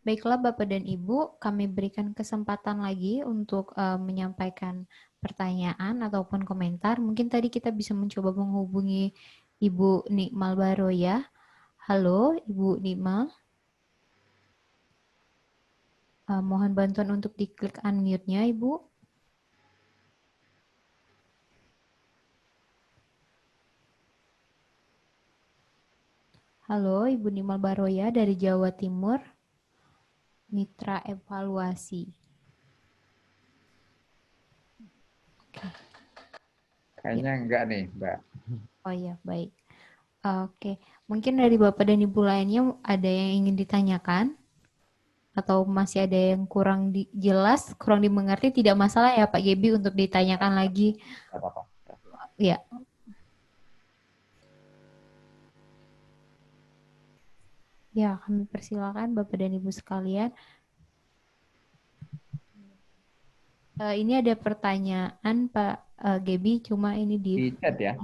Baiklah Bapak dan Ibu, kami berikan kesempatan lagi untuk menyampaikan pertanyaan ataupun komentar. Mungkin tadi kita bisa mencoba menghubungi Ibu Nikmal Baroya. Halo Ibu Nikmal. Mohon bantuan untuk diklik unmute-nya Ibu. Halo Ibu Nikmal Baroya dari Jawa Timur. Mitra Evaluasi. Kayaknya enggak nih, Mbak. Oh iya, baik. Oke, mungkin dari Bapak dan Ibu lainnya ada yang ingin ditanyakan? Atau masih ada yang kurang jelas, kurang dimengerti, tidak masalah ya Pak Gebi untuk ditanyakan lagi. Enggak apa-apa. Ya, ya kami persilakan Bapak dan Ibu sekalian. Ini ada pertanyaan Pak Gebi, cuma ini Di chat ya.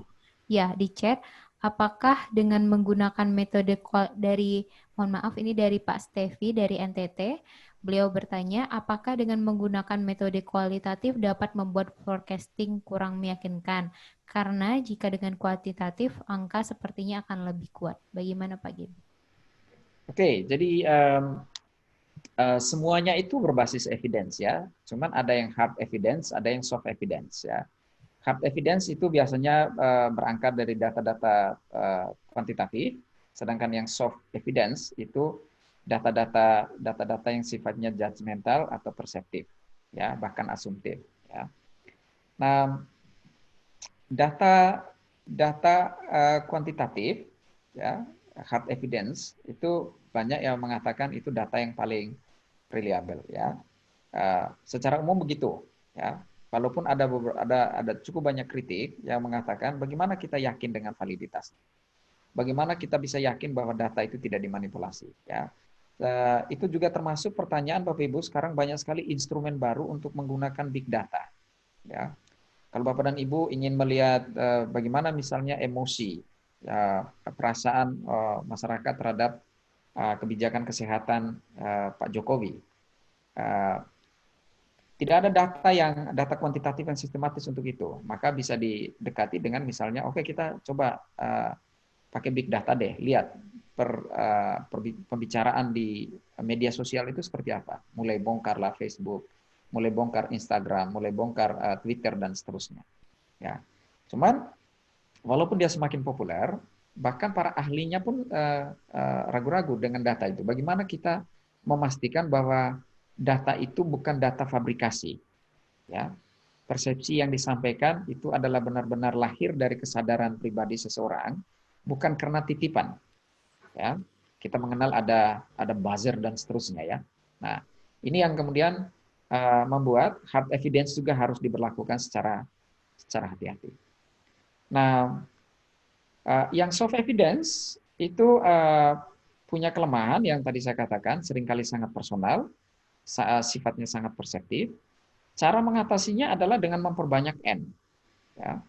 di chat. Apakah dengan menggunakan metode dari, mohon maaf ini dari Pak Stevi dari NTT, beliau bertanya, apakah dengan menggunakan metode kualitatif dapat membuat forecasting kurang meyakinkan? Karena jika dengan kuantitatif, angka sepertinya akan lebih kuat. Bagaimana Pak Gebi? Oke, jadi semuanya itu berbasis evidence ya. Cuman ada yang hard evidence, ada yang soft evidence ya. Hard evidence itu biasanya berangkat dari data-data kuantitatif, sedangkan yang soft evidence itu data-data yang sifatnya judgmental atau perseptif, ya bahkan asumtif. Ya. Nah, data data kuantitatif, ya hard evidence itu banyak yang mengatakan itu data yang paling reliable, ya. Secara umum begitu, ya. Walaupun ada cukup banyak kritik yang mengatakan bagaimana kita yakin dengan validitas, bagaimana kita bisa yakin bahwa data itu tidak dimanipulasi, ya. Itu juga termasuk pertanyaan Bapak Ibu, sekarang banyak sekali instrumen baru untuk menggunakan big data, ya. Kalau Bapak dan Ibu ingin melihat bagaimana misalnya emosi, perasaan masyarakat terhadap kebijakan kesehatan Pak Jokowi, tidak ada data kuantitatif yang sistematis untuk itu. Maka bisa didekati dengan misalnya, oke kita coba pakai big data deh, lihat pembicaraan di media sosial itu seperti apa. Mulai bongkarlah Facebook, mulai bongkar Instagram, mulai bongkar Twitter dan seterusnya. Ya, cuman walaupun dia semakin populer, bahkan para ahlinya pun ragu-ragu dengan data itu. Bagaimana kita memastikan bahwa data itu bukan data fabrikasi, ya. Persepsi yang disampaikan itu adalah benar-benar lahir dari kesadaran pribadi seseorang, bukan karena titipan, ya. Kita mengenal ada buzzer dan seterusnya, ya. Nah, ini yang kemudian membuat hard evidence juga harus diberlakukan secara hati-hati. Nah, yang soft evidence itu punya kelemahan yang tadi saya katakan, seringkali sangat personal, sifatnya sangat perseptif. Cara mengatasinya adalah dengan memperbanyak N. Ya.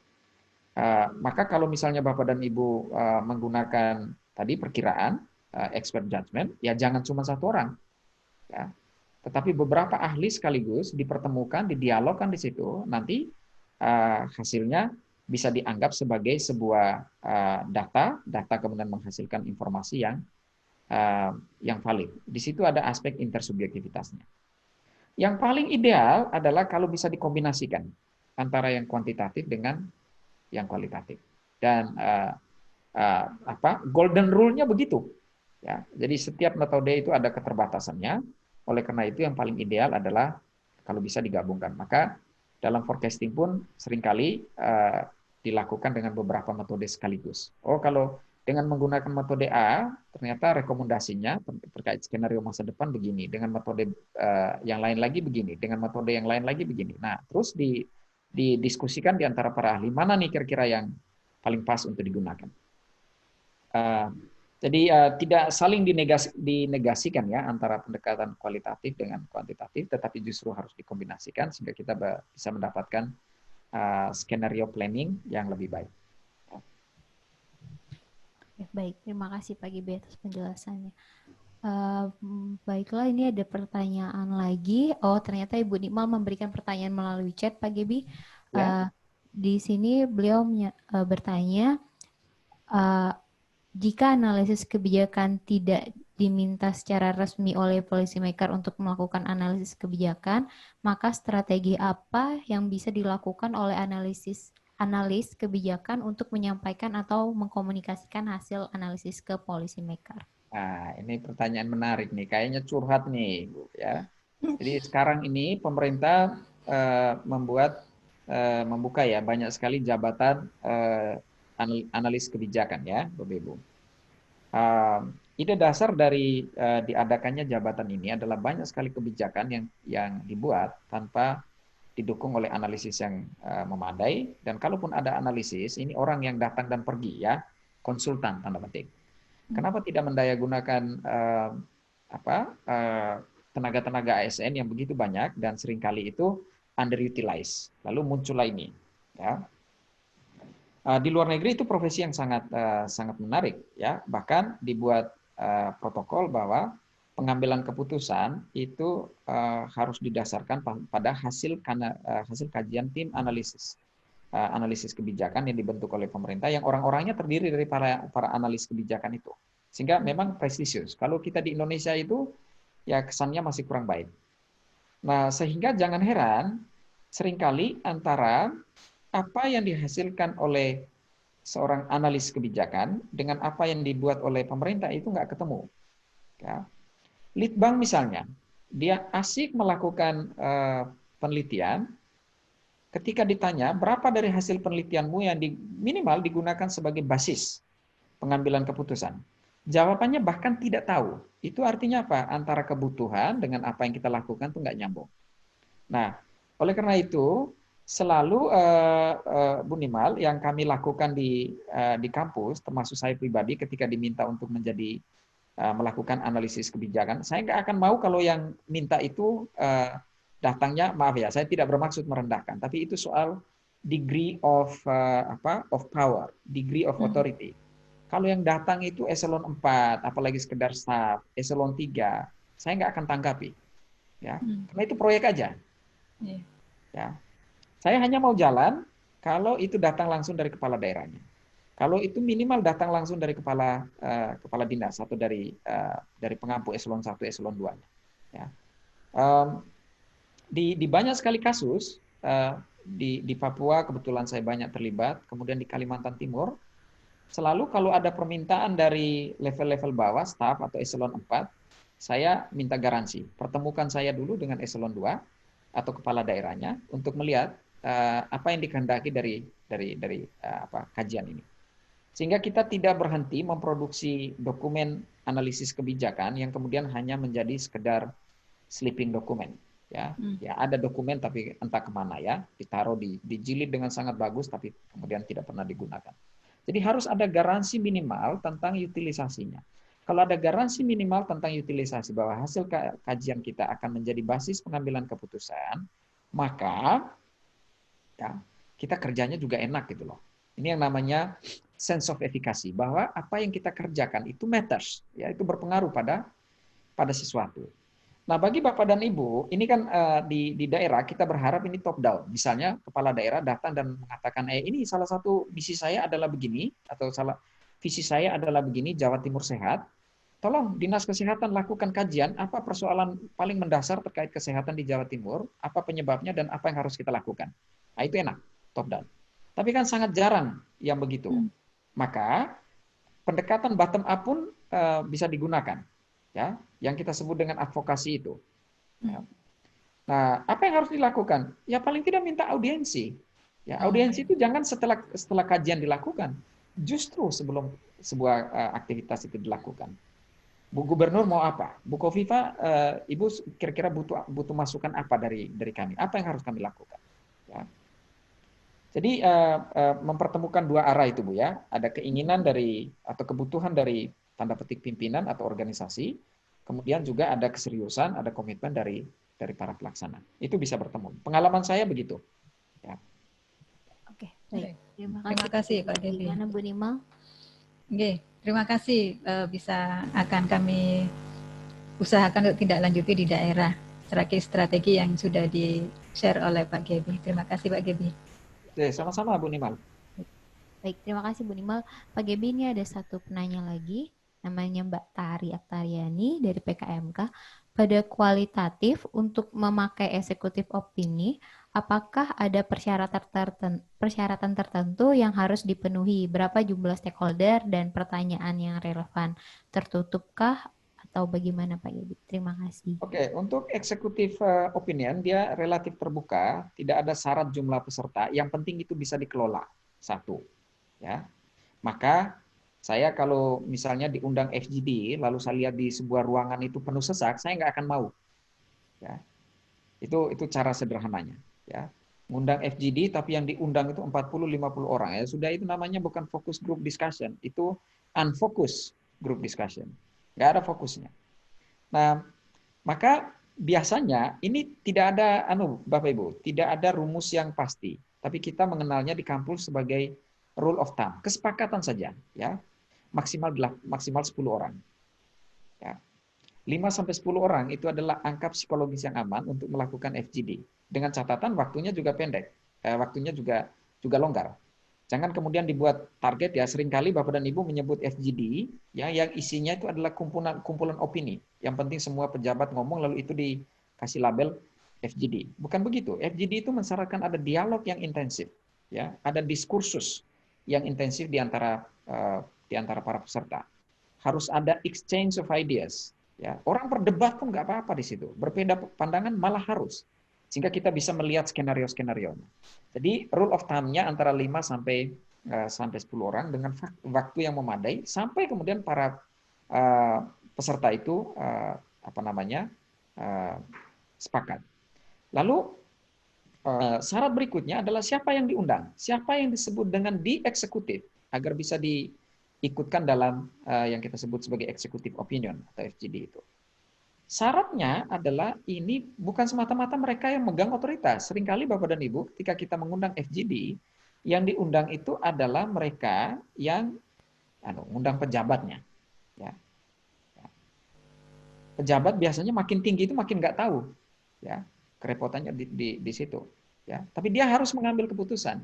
Maka kalau misalnya Bapak dan Ibu menggunakan tadi perkiraan, expert judgment, ya jangan cuma satu orang. Ya. Tetapi beberapa ahli sekaligus dipertemukan, didialogkan di situ, nanti hasilnya bisa dianggap sebagai sebuah data kemudian menghasilkan informasi yang valid. Di situ ada aspek intersubjektivitasnya. Yang paling ideal adalah kalau bisa dikombinasikan antara yang kuantitatif dengan yang kualitatif. Dan golden rule-nya begitu. Ya, jadi setiap metode itu ada keterbatasannya. Oleh karena itu yang paling ideal adalah kalau bisa digabungkan. Maka dalam forecasting pun seringkali dilakukan dengan beberapa metode sekaligus. Oh, kalau dengan menggunakan metode A, ternyata rekomendasinya terkait skenario masa depan begini. Dengan metode yang lain lagi begini. Dengan metode yang lain lagi begini. Nah, terus didiskusikan di antara para ahli, mana nih kira-kira yang paling pas untuk digunakan. Jadi tidak saling dinegasikan ya antara pendekatan kualitatif dengan kuantitatif, tetapi justru harus dikombinasikan sehingga kita bisa mendapatkan skenario planning yang lebih baik. Baik, terima kasih Pak Gibi atas penjelasannya. Baiklah, ini ada pertanyaan lagi. Oh, ternyata Ibu Nikmal memberikan pertanyaan melalui chat, Pak Gebi. Ya. Di sini beliau bertanya, uh, jika analisis kebijakan tidak diminta secara resmi oleh policymaker untuk melakukan analisis kebijakan, maka strategi apa yang bisa dilakukan oleh analis kebijakan untuk menyampaikan atau mengkomunikasikan hasil analisis ke policymaker? Nah, ini pertanyaan menarik nih. Kayaknya curhat nih, Bu, ya. Jadi sekarang ini pemerintah membuka ya banyak sekali jabatan analis kebijakan ya, Bapak Ibu. Ide dasar dari diadakannya jabatan ini adalah banyak sekali kebijakan yang dibuat tanpa didukung oleh analisis yang memadai, dan kalaupun ada analisis, ini orang yang datang dan pergi ya, konsultan tanda petik. Kenapa tidak mendayagunakan tenaga-tenaga ASN yang begitu banyak dan seringkali itu underutilized. Lalu muncullah ini. Ya. Di luar negeri itu profesi yang sangat menarik, ya. Bahkan dibuat protokol bahwa pengambilan keputusan itu harus didasarkan pada hasil kajian tim analisis kebijakan yang dibentuk oleh pemerintah, yang orang-orangnya terdiri dari para analis kebijakan itu. Sehingga memang prestisius. Kalau kita di Indonesia itu ya kesannya masih kurang baik. Nah, sehingga jangan heran seringkali antara apa yang dihasilkan oleh seorang analis kebijakan dengan apa yang dibuat oleh pemerintah itu nggak ketemu. Ya. Litbang misalnya, dia asik melakukan penelitian, ketika ditanya berapa dari hasil penelitianmu yang minimal digunakan sebagai basis pengambilan keputusan. Jawabannya bahkan tidak tahu. Itu artinya apa? Antara kebutuhan dengan apa yang kita lakukan itu nggak nyambung. Nah, oleh karena itu, selalu Bu Nimal, yang kami lakukan di kampus, termasuk saya pribadi ketika diminta untuk melakukan analisis kebijakan, saya nggak akan mau kalau yang minta itu datangnya, maaf ya, saya tidak bermaksud merendahkan, tapi itu soal degree of power, degree of authority. Kalau yang datang itu eselon 4, apalagi sekedar staff, eselon 3, saya nggak akan tanggapi. Ya. Karena itu proyek aja. Ya. Saya hanya mau jalan kalau itu datang langsung dari kepala daerahnya. Kalau itu minimal datang langsung dari kepala dinas atau dari pengampu eselon 1, eselon 2. Ya. Di banyak sekali kasus, di Papua kebetulan saya banyak terlibat, kemudian di Kalimantan Timur, selalu kalau ada permintaan dari level-level bawah, staf atau eselon 4, saya minta garansi. Pertemukan saya dulu dengan eselon 2 atau kepala daerahnya untuk melihat apa yang dikehendaki dari kajian ini. Sehingga kita tidak berhenti memproduksi dokumen analisis kebijakan yang kemudian hanya menjadi sekedar sleeping dokumen. Ya, ada dokumen tapi entah kemana ya, ditaruh dijilid dengan sangat bagus tapi kemudian tidak pernah digunakan. Jadi harus ada garansi minimal tentang utilisasinya. Kalau ada garansi minimal tentang utilisasi bahwa hasil kajian kita akan menjadi basis pengambilan keputusan, maka ya, kita kerjanya juga enak gitu loh. Ini yang namanya sense of efficacy, bahwa apa yang kita kerjakan itu matters, ya, itu berpengaruh pada sesuatu. Nah, bagi Bapak dan Ibu, ini kan di daerah kita berharap ini top down. Misalnya kepala daerah datang dan mengatakan, ini salah satu misi saya adalah begini, atau visi saya adalah begini, Jawa Timur sehat. Tolong Dinas Kesehatan lakukan kajian, apa persoalan paling mendasar terkait kesehatan di Jawa Timur, apa penyebabnya dan apa yang harus kita lakukan. Nah, itu enak, top down. Tapi kan sangat jarang yang begitu. Maka pendekatan bottom up pun bisa digunakan. Ya, yang kita sebut dengan advokasi itu. Ya. Nah, apa yang harus dilakukan? Ya paling tidak minta audiensi. Ya, audiensi itu jangan setelah kajian dilakukan, justru sebelum sebuah aktivitas itu dilakukan. Bu Gubernur mau apa? Bu Kofifa, Ibu kira-kira butuh masukan apa dari kami? Apa yang harus kami lakukan? Ya. Jadi mempertemukan dua arah itu, Bu, ya. Ada keinginan atau kebutuhan dari tanda petik pimpinan atau organisasi, kemudian juga ada keseriusan, ada komitmen dari para pelaksana. Itu bisa bertemu. Pengalaman saya begitu. Ya. Oke, baik. Terima kasih Pak Gebi. Bu Nimal? Terima kasih bisa akan kami usahakan untuk tidak lanjuti di daerah strategi yang sudah di-share oleh Pak Gebi. Terima kasih Pak Gebi. Oke, sama-sama Bu Nimal. Baik, terima kasih Bu Nimal. Pak Gebi, ini ada satu penanya lagi, namanya Mbak Tari Aktariani dari PKMK. Pada kualitatif untuk memakai eksekutif opini, apakah ada persyaratan tertentu yang harus dipenuhi? Berapa jumlah stakeholder dan pertanyaan yang relevan? Tertutupkah atau bagaimana Pak Gebi? Terima kasih. Oke, untuk eksekutif opinion dia relatif terbuka, tidak ada syarat jumlah peserta. Yang penting itu bisa dikelola. Satu, ya. Maka saya kalau misalnya diundang FGD, lalu saya lihat di sebuah ruangan itu penuh sesak, saya nggak akan mau. Ya. Itu cara sederhananya. Ya. Ngundang FGD, tapi yang diundang itu 40-50 orang. Ya. Sudah itu namanya bukan fokus group discussion, itu unfocus group discussion. Nggak ada fokusnya. Nah, maka biasanya ini tidak ada, Bapak Ibu, tidak ada rumus yang pasti. Tapi kita mengenalnya di kampus sebagai rule of thumb, kesepakatan saja, ya, maksimal 10 orang, ya. 5-10 orang itu adalah angka psikologis yang aman untuk melakukan FGD. Dengan catatan waktunya juga pendek, waktunya juga longgar. Jangan kemudian dibuat target ya. Seringkali Bapak dan Ibu menyebut FGD, ya, yang isinya itu adalah kumpulan opini. Yang penting semua pejabat ngomong lalu itu dikasih label FGD. Bukan begitu. FGD itu mensyaratkan ada dialog yang intensif, ya, ada diskursus yang intensif di antara para peserta. Harus ada exchange of ideas. Ya. Orang berdebat pun nggak apa-apa di situ. Berbeda pandangan malah harus. Sehingga kita bisa melihat skenario-skenarionya. Jadi rule of thumb-nya antara 5 sampai 10 orang dengan waktu yang memadai sampai kemudian para peserta itu sepakat. Lalu syarat berikutnya adalah siapa yang diundang, siapa yang disebut dengan di eksekutif agar bisa diikutkan dalam yang kita sebut sebagai executive opinion atau FGD itu. Syaratnya adalah ini bukan semata-mata mereka yang megang otoritas. Seringkali Bapak dan Ibu ketika kita mengundang FGD, yang diundang itu adalah mereka yang undang pejabatnya. Ya. Pejabat biasanya makin tinggi itu makin nggak tahu. Ya. Kerepotannya di situ. Ya. Tapi dia harus mengambil keputusan.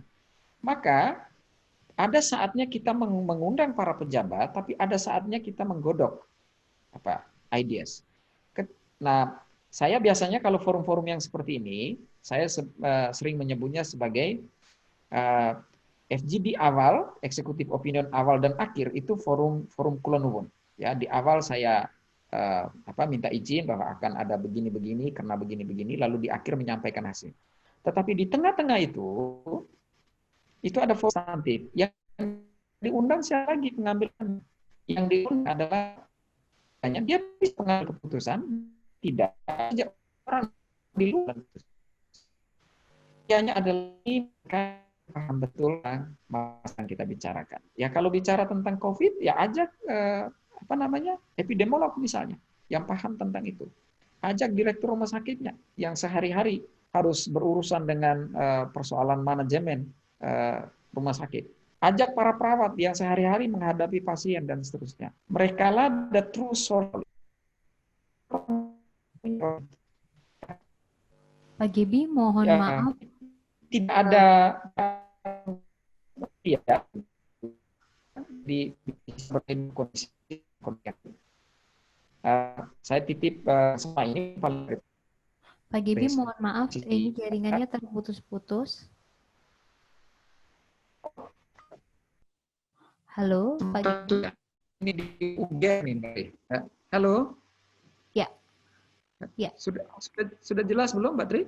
Maka ada saatnya kita mengundang para pejabat, tapi ada saatnya kita menggodok ideas. Nah, saya biasanya kalau forum-forum yang seperti ini, saya sering menyebutnya sebagai FGD awal, eksekutif opinion awal dan akhir itu forum kula nuwun. Ya, di awal saya minta izin bahwa akan ada begini-begini karena begini-begini, lalu di akhir menyampaikan hasil. Tetapi di tengah-tengah itu ada forum substantif yang diundang siapa lagi pengambilan, yang diundang adalah dia bisa mengambil keputusan tidak saja orang di luar. Hanya adalah paham betul masalah yang kita bicarakan. Ya kalau bicara tentang COVID, ya ajak epidemiolog misalnya yang paham tentang itu. Ajak direktur rumah sakitnya yang sehari-hari harus berurusan dengan persoalan manajemen rumah sakit. Ajak para perawat yang sehari-hari menghadapi pasien dan seterusnya. Mereka lah the true source. Pak Gebi, mohon maaf. Tidak ada di kondisi. Saya titip semua ini. Pak Gebi, mohon maaf, ini jaringannya terputus-putus. Halo, Pak Gebi. Ini di UGM ini. Halo. Ya. Ya. Sudah jelas belum, Mbak Tri?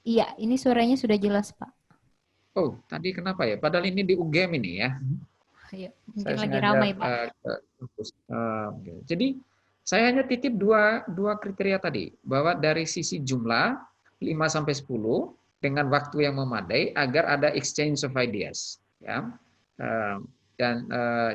Iya, ini suaranya sudah jelas, Pak. Oh, tadi kenapa ya? Padahal ini di UGM ini ya. Ya, mungkin lagi ramai, Pak. Jadi saya hanya titip dua kriteria tadi, bahwa dari sisi jumlah 5-10 dengan waktu yang memadai agar ada exchange of ideas, ya. Dan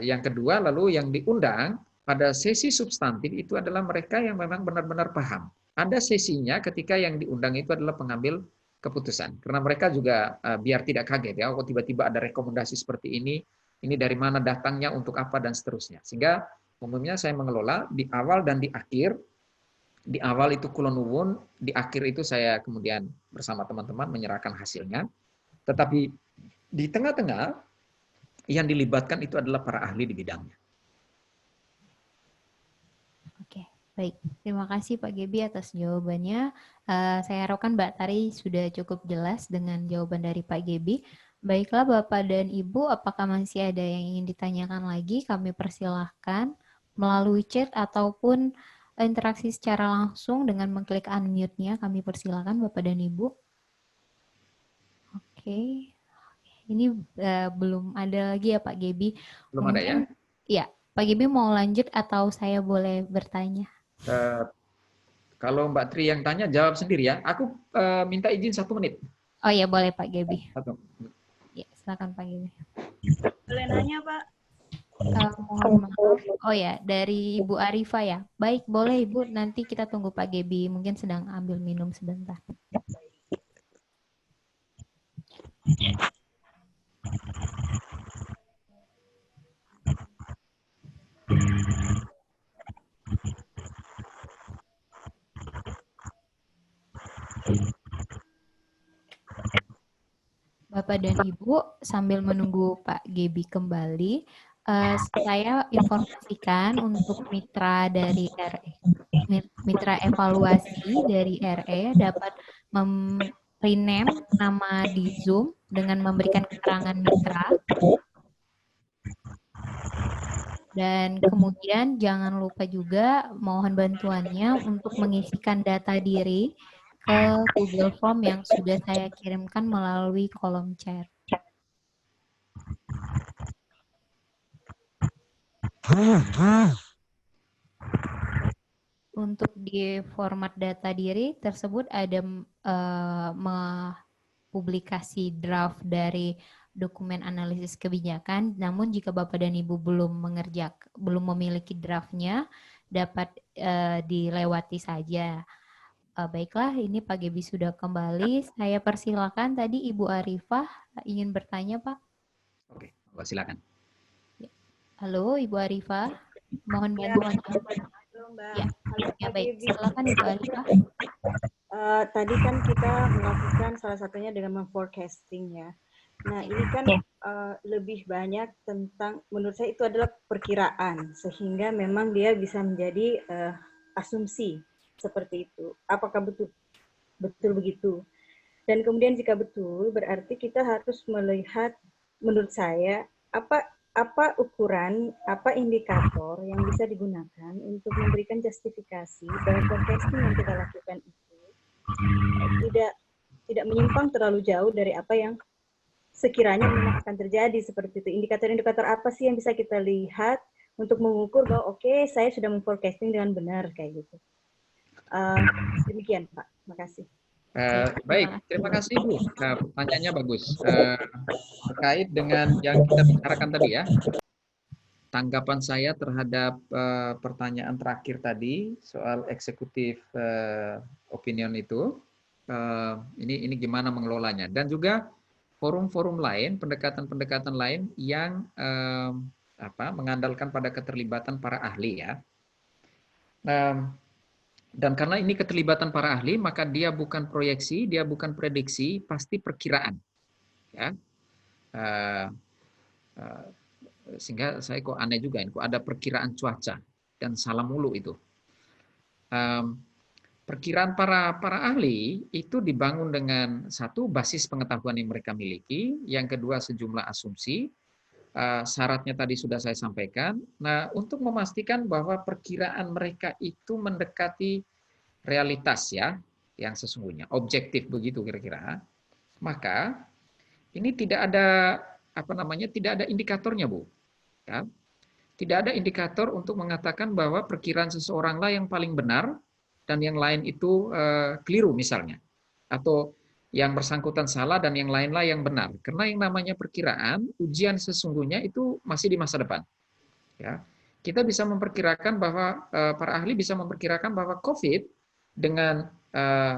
yang kedua, lalu yang diundang pada sesi substantif itu adalah mereka yang memang benar-benar paham. Ada sesinya ketika yang diundang itu adalah pengambil keputusan, karena mereka juga biar tidak kaget ya, kok tiba-tiba ada rekomendasi seperti ini dari mana datangnya, untuk apa dan seterusnya. Sehingga umumnya saya mengelola di awal dan di akhir Di awal itu kula nuwun, di akhir itu saya kemudian bersama teman-teman menyerahkan hasilnya. Tetapi di tengah-tengah yang dilibatkan itu adalah para ahli di bidangnya. Oke, baik. Terima kasih Pak Gebi atas jawabannya. Saya harapkan Mbak Tari sudah cukup jelas dengan jawaban dari Pak Gebi. Baiklah Bapak dan Ibu, apakah masih ada yang ingin ditanyakan lagi? Kami persilahkan melalui chat ataupun interaksi secara langsung dengan mengklik unmute-nya. Kami persilahkan Bapak dan Ibu. Oke, ini belum ada lagi ya Pak Gebi. Belum ada ya? Ya, Pak Gebi mau lanjut atau saya boleh bertanya? Kalau Mbak Tri yang tanya, jawab sendiri ya. Aku minta izin 1 menit. Oh ya, boleh Pak Gebi. 1. Ya, silakan Pak Gebi. Boleh nanya, Pak? Mohon maaf. Oh ya, dari Ibu Arifa ya. Baik, boleh Ibu. Nanti kita tunggu Pak Gebi. Mungkin sedang ambil minum sebentar. Bapak dan Ibu, sambil menunggu Pak Gebi kembali, saya informasikan untuk mitra dari RE, mitra evaluasi dari RE dapat rename nama di Zoom dengan memberikan keterangan mitra. Dan kemudian jangan lupa juga mohon bantuannya untuk mengisikan data diri ke Google Form yang sudah saya kirimkan melalui kolom chat. Untuk di format data diri tersebut ada publikasi draft dari dokumen analisis kebijakan. Namun jika Bapak dan Ibu belum memiliki draftnya, dapat dilewati saja. Baiklah, ini Pak Gebi sudah kembali. Saya persilakan tadi Ibu Arifah ingin bertanya, Pak. Oke, silakan. Halo, Ibu Arifah. Mohon bantuan. Halo, Mbak. Ya, ya baik. Silakan Ibu Arifah. Tadi kan kita melakukan salah satunya dengan memforecasting ya. Nah, ini kan lebih banyak tentang, menurut saya itu adalah perkiraan, sehingga memang dia bisa menjadi asumsi seperti itu. Apakah betul begitu? Dan kemudian jika betul, berarti kita harus melihat, menurut saya, apa ukuran, apa indikator yang bisa digunakan untuk memberikan justifikasi bahwa forecasting yang kita lakukan itu tidak menyimpang terlalu jauh dari apa yang sekiranya memang akan terjadi seperti itu. Indikator-indikator apa sih yang bisa kita lihat untuk mengukur bahwa oke, saya sudah memforecasting dengan benar kayak gitu. Demikian Pak, terima kasih. Baik, terima kasih Bu. Pertanyaannya bagus. Terkait dengan yang kita bicarakan tadi ya, tanggapan saya terhadap pertanyaan terakhir tadi soal eksekutif opinion itu, ini gimana mengelolanya, dan juga forum-forum lain, pendekatan-pendekatan lain yang mengandalkan pada keterlibatan para ahli ya. Dan karena ini keterlibatan para ahli, maka dia bukan proyeksi, dia bukan prediksi, pasti perkiraan. Ya. Sehingga saya kok aneh juga, kok ada perkiraan cuaca dan salah mulu itu. Perkiraan para ahli itu dibangun dengan satu, basis pengetahuan yang mereka miliki, yang kedua sejumlah asumsi. Syaratnya tadi sudah saya sampaikan. Nah, untuk memastikan bahwa perkiraan mereka itu mendekati realitas ya, yang sesungguhnya, objektif begitu kira-kira, maka ini tidak ada tidak ada indikatornya, Bu. Ya. Tidak ada indikator untuk mengatakan bahwa perkiraan seseorang lah yang paling benar dan yang lain itu keliru misalnya, atau yang bersangkutan salah dan yang lainlah yang benar. Karena yang namanya perkiraan, ujian sesungguhnya itu masih di masa depan. Ya. Kita bisa memperkirakan bahwa, para ahli bisa memperkirakan bahwa COVID dengan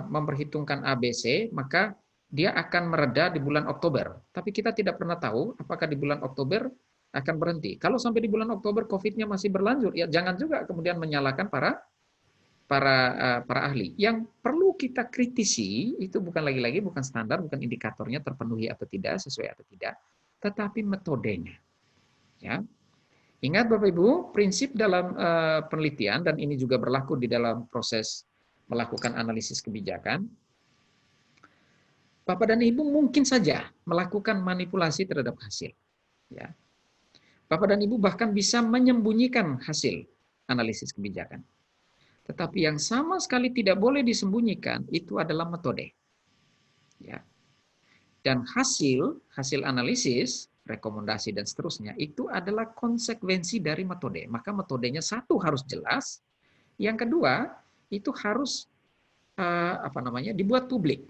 memperhitungkan ABC, maka dia akan mereda di bulan Oktober. Tapi kita tidak pernah tahu apakah di bulan Oktober akan berhenti. Kalau sampai di bulan Oktober COVID-nya masih berlanjut, ya jangan juga kemudian menyalahkan para para ahli. Yang perlu kita kritisi itu bukan lagi-lagi bukan standar, bukan indikatornya terpenuhi atau tidak, sesuai atau tidak, tetapi metodenya. Ya. Ingat Bapak Ibu, prinsip dalam penelitian, dan ini juga berlaku di dalam proses melakukan analisis kebijakan, Bapak dan Ibu mungkin saja melakukan manipulasi terhadap hasil. Ya. Bapak dan Ibu bahkan bisa menyembunyikan hasil analisis kebijakan. Tetapi yang sama sekali tidak boleh disembunyikan itu adalah metode. Ya. Dan hasil analisis, rekomendasi dan seterusnya itu adalah konsekuensi dari metode. Maka metodenya satu harus jelas, yang kedua itu harus dibuat publik.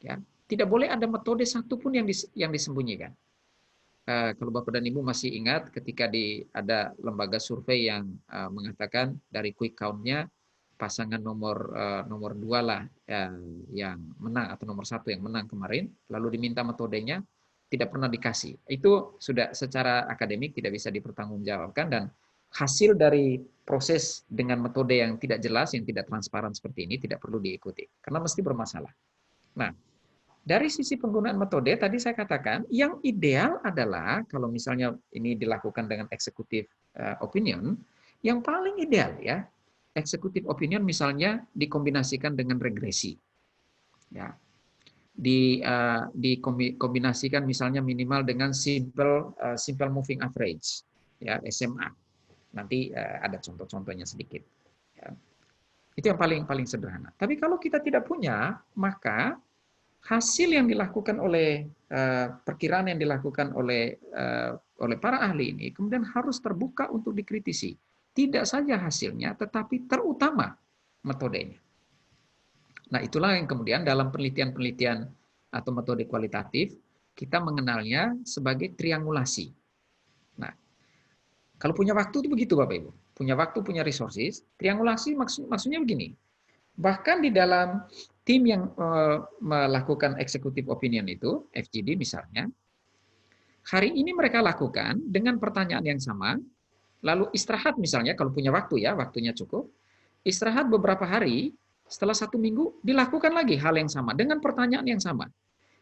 Ya. Tidak boleh ada metode satupun yang disembunyikan. Kalau Bapak dan Ibu masih ingat ketika ada lembaga survei yang mengatakan dari quick count-nya pasangan nomor 2 lah yang menang atau nomor 1 yang menang kemarin, lalu diminta metodenya, tidak pernah dikasih. Itu sudah secara akademik tidak bisa dipertanggungjawabkan, dan hasil dari proses dengan metode yang tidak jelas, yang tidak transparan seperti ini tidak perlu diikuti karena mesti bermasalah. Nah, dari sisi penggunaan metode, tadi saya katakan, yang ideal adalah kalau misalnya ini dilakukan dengan executive opinion, yang paling ideal ya, executive opinion misalnya dikombinasikan dengan regresi. Ya. Dikombinasikan misalnya minimal dengan simple moving average, ya, SMA. Nanti ada contoh-contohnya sedikit. Ya. Itu yang paling sederhana. Tapi kalau kita tidak punya, maka hasil yang dilakukan oleh perkiraan yang dilakukan oleh para ahli ini kemudian harus terbuka untuk dikritisi. Tidak saja hasilnya, tetapi terutama metodenya. Nah, itulah yang kemudian dalam penelitian-penelitian atau metode kualitatif kita mengenalnya sebagai triangulasi. Nah, kalau punya waktu itu begitu Bapak Ibu. Punya waktu, punya resources. Triangulasi maksudnya begini. Bahkan di dalam tim yang melakukan executive opinion itu, FGD misalnya, hari ini mereka lakukan dengan pertanyaan yang sama, lalu istirahat misalnya, kalau punya waktu ya, waktunya cukup, istirahat beberapa hari, setelah 1 minggu, dilakukan lagi hal yang sama, dengan pertanyaan yang sama.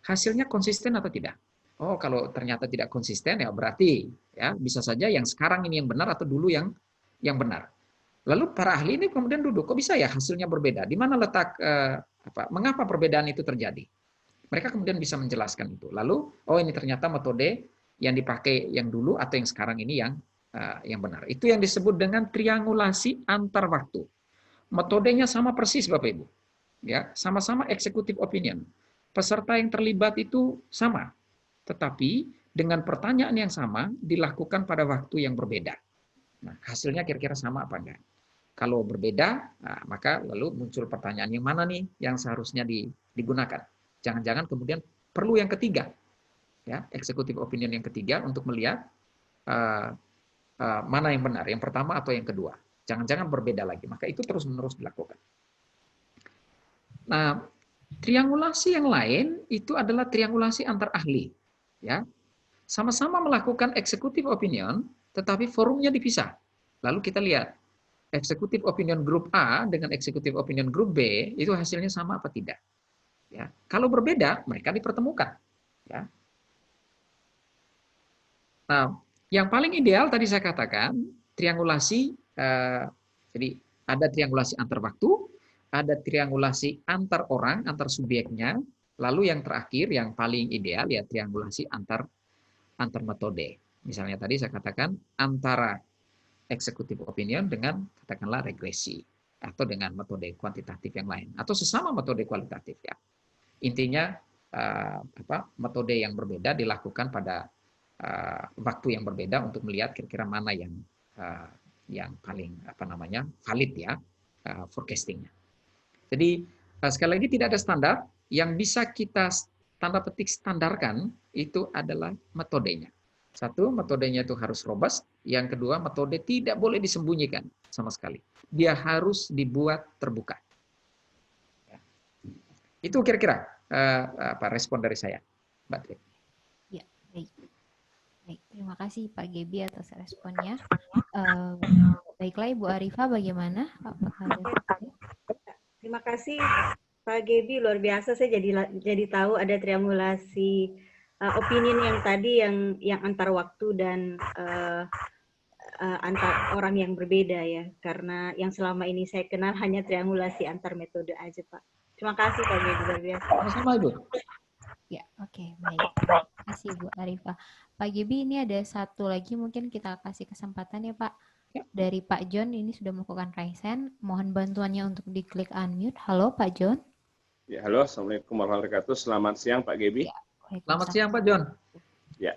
Hasilnya konsisten atau tidak? Oh, kalau ternyata tidak konsisten, ya berarti ya bisa saja yang sekarang ini yang benar atau dulu yang benar. Lalu para ahli ini kemudian duduk, kok bisa ya hasilnya berbeda? Di mana letak, mengapa perbedaan itu terjadi? Mereka kemudian bisa menjelaskan itu. Lalu, oh ini ternyata metode yang dipakai yang dulu atau yang sekarang ini yang benar. Itu yang disebut dengan triangulasi antar waktu. Metodenya sama persis Bapak Ibu. Ya, sama-sama executive opinion. Peserta yang terlibat itu sama. Tetapi dengan pertanyaan yang sama dilakukan pada waktu yang berbeda. Nah, hasilnya kira-kira sama apa enggak? Kalau berbeda, nah, maka lalu muncul pertanyaan yang mana nih yang seharusnya digunakan. Jangan-jangan kemudian perlu yang ketiga, ya, executive opinion yang ketiga untuk melihat mana yang benar, yang pertama atau yang kedua. Jangan-jangan berbeda lagi, maka itu terus-menerus dilakukan. Nah, triangulasi yang lain itu adalah triangulasi antar ahli, ya. Sama-sama melakukan executive opinion, tetapi forumnya dipisah. Lalu kita lihat executive opinion group A dengan executive opinion group B itu hasilnya sama apa tidak. Ya, kalau berbeda mereka dipertemukan. Ya. Nah, yang paling ideal tadi saya katakan triangulasi. Jadi ada triangulasi antar waktu, ada triangulasi antar orang, antar subjeknya. Lalu yang terakhir yang paling ideal ya triangulasi antar metode. Misalnya tadi saya katakan antara executive opinion dengan katakanlah regresi atau dengan metode kuantitatif yang lain atau sesama metode kualitatif ya. Intinya metode yang berbeda dilakukan pada waktu yang berbeda untuk melihat kira-kira mana yang paling valid ya forecastingnya. Jadi sekali lagi tidak ada standar yang bisa kita tanda petik standarkan itu adalah metodenya. Satu, metodenya itu harus robust. Yang kedua, metode tidak boleh disembunyikan sama sekali. Dia harus dibuat terbuka. Itu kira-kira respon dari saya, Mbak Tri. Ya, baik. Baik, terima kasih Pak Gebi atas responnya. Baiklah Ibu Arifa, bagaimana? Apakah ada? terima kasih Pak Gebi, luar biasa. Saya jadi tahu ada triangulasi opinion yang tadi yang antar waktu dan antar orang yang berbeda ya. Karena yang selama ini saya kenal hanya triangulasi antar metode aja, Pak. Terima kasih Pak Gebi, luar biasa. Sama-sama Ibu. Ya, oke, baik. Terima kasih Bu Arifah. Pak Gebi, ini ada satu lagi mungkin kita kasih kesempatan ya Pak. Dari Pak John, ini sudah melakukan raise hand. Mohon bantuannya untuk diklik unmute. Halo Pak John. Ya, halo, Assalamualaikum warahmatullahi wabarakatuh. Selamat siang Pak Gebi. Ya, Selamat siang Pak John. Ya,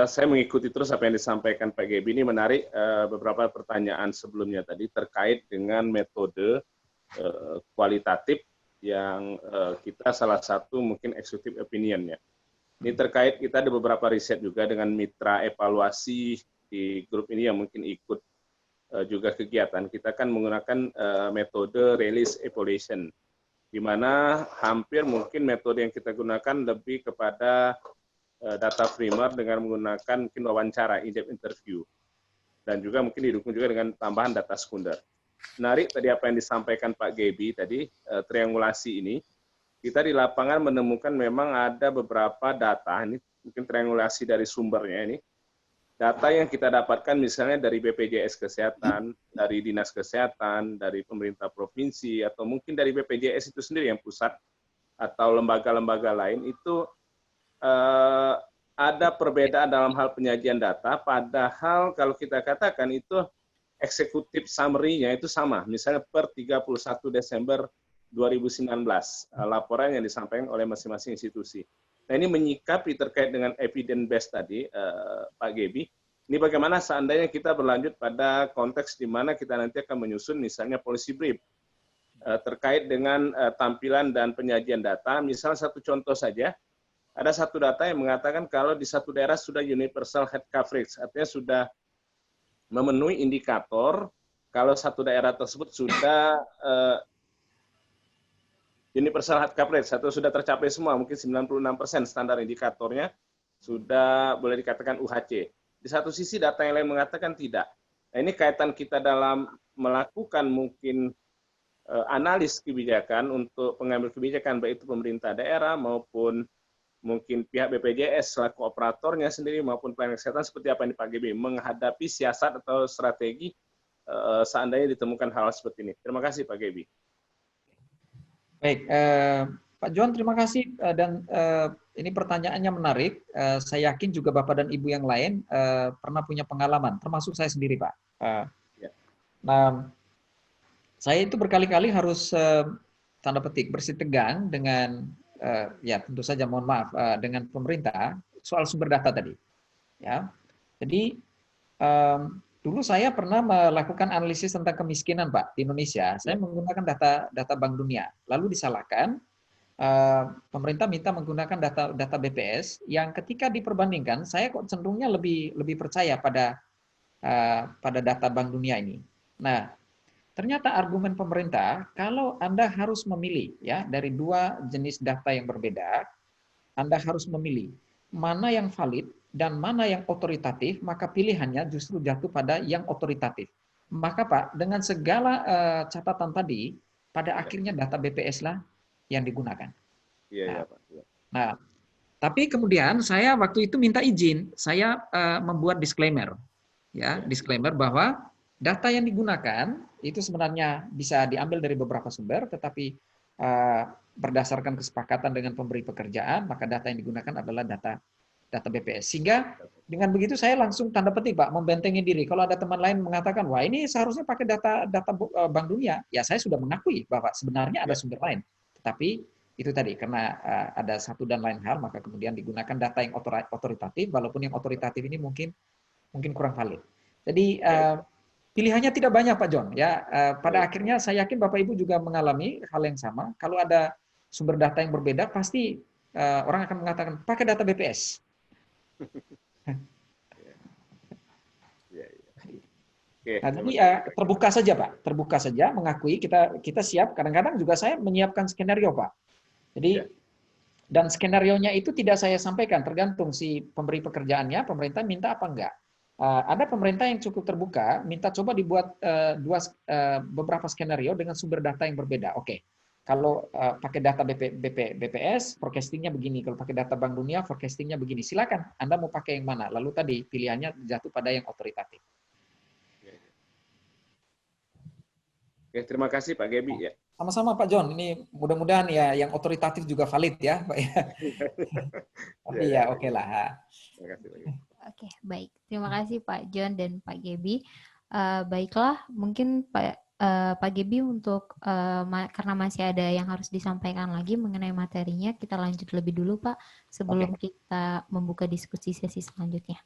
saya mengikuti terus apa yang disampaikan Pak Gebi. Ini menarik beberapa pertanyaan sebelumnya tadi terkait dengan metode kualitatif yang kita salah satu mungkin executive opinion-nya. Ini terkait kita ada beberapa riset juga dengan mitra evaluasi di grup ini yang mungkin ikut juga kegiatan. Kita kan menggunakan metode release evaluation, di mana hampir mungkin metode yang kita gunakan lebih kepada data primer dengan menggunakan mungkin wawancara, in-depth interview, dan juga mungkin didukung juga dengan tambahan data sekunder. Menarik tadi apa yang disampaikan Pak Gebi tadi, triangulasi ini, kita di lapangan menemukan memang ada beberapa data, ini mungkin triangulasi dari sumbernya ini, data yang kita dapatkan misalnya dari BPJS Kesehatan, dari Dinas Kesehatan, dari pemerintah provinsi, atau mungkin dari BPJS itu sendiri yang pusat, atau lembaga-lembaga lain, itu ada perbedaan dalam hal penyajian data, padahal kalau kita katakan itu eksekutif summary-nya itu sama, misalnya per 31 Desember 2019, laporan yang disampaikan oleh masing-masing institusi. Nah, ini menyikapi terkait dengan evidence base tadi, Pak Gebi, ini bagaimana seandainya kita berlanjut pada konteks di mana kita nanti akan menyusun misalnya policy brief, terkait dengan tampilan dan penyajian data, misalnya satu contoh saja, ada satu data yang mengatakan kalau di satu daerah sudah universal health coverage, artinya sudah memenuhi indikator kalau satu daerah tersebut sudah universal health coverage atau sudah tercapai semua, mungkin 96% standar indikatornya sudah boleh dikatakan UHC. Di satu sisi data yang lain mengatakan tidak. Nah, ini kaitan kita dalam melakukan mungkin analis kebijakan untuk pengambil kebijakan baik itu pemerintah daerah maupun mungkin pihak BPJS selaku operatornya sendiri maupun pelayanan kesehatan seperti apa yang Pak Gebi menghadapi siasat atau strategi seandainya ditemukan hal seperti ini. Terima kasih Pak Gebi. Baik, Pak John, terima kasih dan ini pertanyaannya menarik. Saya yakin juga Bapak dan Ibu yang lain pernah punya pengalaman, termasuk saya sendiri, Pak. Nah, saya itu berkali-kali harus tanda petik bersitegang dengan ya tentu saja mohon maaf dengan pemerintah soal sumber data tadi. Ya, jadi dulu saya pernah melakukan analisis tentang kemiskinan, Pak, di Indonesia. Saya menggunakan data Bank Dunia. Lalu disalahkan, pemerintah minta menggunakan data BPS yang ketika diperbandingkan, saya kok cenderungnya lebih percaya pada data Bank Dunia ini. Nah, ternyata argumen pemerintah, kalau Anda harus memilih ya dari dua jenis data yang berbeda, Anda harus memilih mana yang valid dan mana yang otoritatif, maka pilihannya justru jatuh pada yang otoritatif. Maka Pak, dengan segala catatan tadi, pada akhirnya data BPS lah yang digunakan. Iya, Pak. Nah, tapi kemudian saya waktu itu minta izin, saya membuat disclaimer, ya, disclaimer bahwa data yang digunakan itu sebenarnya bisa diambil dari beberapa sumber, tetapi berdasarkan kesepakatan dengan pemberi pekerjaan, maka data yang digunakan adalah data BPS. Sehingga dengan begitu saya langsung tanda petik, Pak, membentengi diri. Kalau ada teman lain mengatakan, wah ini seharusnya pakai data Bank Dunia, ya saya sudah mengakui bahwa sebenarnya ada sumber lain. Tetapi itu tadi, karena ada satu dan lain hal, maka kemudian digunakan data yang otoritatif, walaupun yang otoritatif ini mungkin kurang valid. Jadi pilihannya tidak banyak, Pak John. Ya, pada akhirnya saya yakin Bapak Ibu juga mengalami hal yang sama. Kalau ada sumber data yang berbeda, pasti orang akan mengatakan pakai data BPS. Nah, jadi terbuka saja, Pak. Terbuka saja, mengakui kita siap. Kadang-kadang juga saya menyiapkan skenario, Pak. Jadi dan skenarionya itu tidak saya sampaikan, tergantung si pemberi pekerjaannya, pemerintah minta apa enggak. Ada pemerintah yang cukup terbuka, minta coba dibuat beberapa skenario dengan sumber data yang berbeda. Oke, kalau pakai data BPS, forecastingnya begini. Kalau pakai data Bank Dunia, forecastingnya begini. Silakan, Anda mau pakai yang mana. Lalu tadi pilihannya jatuh pada yang otoritatif. Oke, terima kasih Pak Gebi ya. Sama-sama Pak John. Ini mudah-mudahan ya yang otoritatif juga valid ya, Pak ya. Tapi ya oke lah. Terima kasih Pak Gebi. Oke, baik. Terima kasih Pak John dan Pak Gebi. Baiklah, mungkin Pak Gebi untuk karena masih ada yang harus disampaikan lagi mengenai materinya, kita lanjut lebih dulu Pak sebelum kita membuka diskusi sesi selanjutnya.